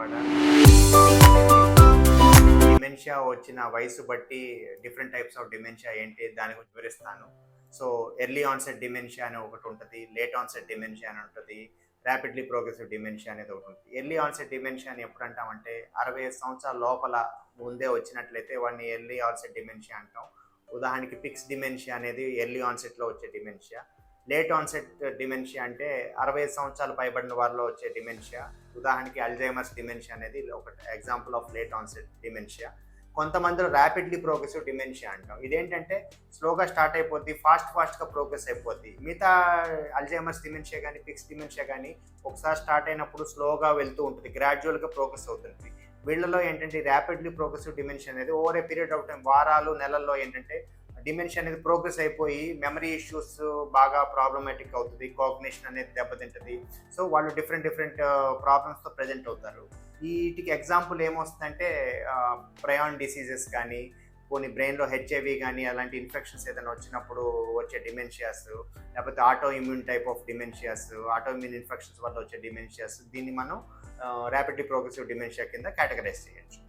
Vijayawada. Dementia వచ్చిన వయసు బట్టి డిఫరెంట్ టైప్స్ ఆఫ్ డిమెన్షియా ఏంటి దాని గురించి వివరిస్తాను. సో ఎర్లీ ఆన్సెట్ డిమెన్షియా అని ఒకటి ఉంటుంది, లేట్ ఆన్సెట్ డిమెన్షియా అని ఉంటుంది, ర్యాపిడ్లీ ప్రోగ్రెసివ్ డిమెన్షియా అనేది ఒకటి ఉంటుంది. ఎర్లీ ఆన్సెట్ డిమెన్షియా అని ఎప్పుడు అంటామంటే 65 సంవత్సరాల లోపల ముందే వచ్చినట్లయితే వాడిని ఎర్లీ ఆన్సెట్ డిమెన్షియా అంటాం. ఉదాహరణకి పిక్స్ డిమెన్షియా అనేది ఎర్లీ ఆన్సెట్లో వచ్చే డిమెన్షియా. లేట్ ఆన్సెట్ డిమెన్షియా అంటే 65 సంవత్సరాలు పైబడిన వారిలో వచ్చే డిమెన్షియా. ఉదాహరణకి అల్జైమర్స్ డిమెన్షియా అనేది ఒక example of late onset dementia. కొంతమందిలో ర్యాపిడ్లీ ప్రోగ్రెసివ్ డిమెన్షియా అంటాం. ఇదేంటంటే స్లోగా స్టార్ట్ అయిపోద్ది, ఫాస్ట్గా ప్రోగ్రెస్ అయిపోద్ది. మిగతా అల్జైమర్స్ డిమెన్షియా కానీ పిక్స్ డిమెన్షియా కానీ ఒకసారి స్టార్ట్ అయినప్పుడు స్లోగా వెళ్తూ ఉంటుంది, గ్రాడ్యువల్గా ప్రోగ్రెస్ అవుతుంది. వీళ్ళలో ఏంటంటే ర్యాపిడ్లీ ప్రోగ్రెసివ్ డిమెన్షియా అనేది over a period of time, వారాలు నెలల్లో ఏంటంటే డిమెన్షియా అనేది ప్రోగ్రెస్ అయిపోయి మెమరీ ఇష్యూస్ బాగా ప్రాబ్లమాటిక్ అవుతుంది, కాగ్నిషన్ అనేది దెబ్బతింటుంది. సో వాళ్ళు డిఫరెంట్ ప్రాబ్లమ్స్తో ప్రజెంట్ అవుతారు. వీటికి ఎగ్జాంపుల్ ఏమొస్తుందంటే ప్రయాన్ డిసీజెస్ కానీ, కొన్ని బ్రెయిన్లో హెచ్ఐవి కానీ అలాంటి ఇన్ఫెక్షన్స్ ఏదైనా వచ్చినప్పుడు వచ్చే డిమెన్షియాస్, లేకపోతే auto immune type of dementias, auto immune infections వల్ల వచ్చే డిమెన్షియాస్, దీన్ని మనం ర్యాపిడ్లీ ప్రోగ్రెసివ్ డిమెన్షియా కింద కేటగరైజ్ చేయొచ్చు.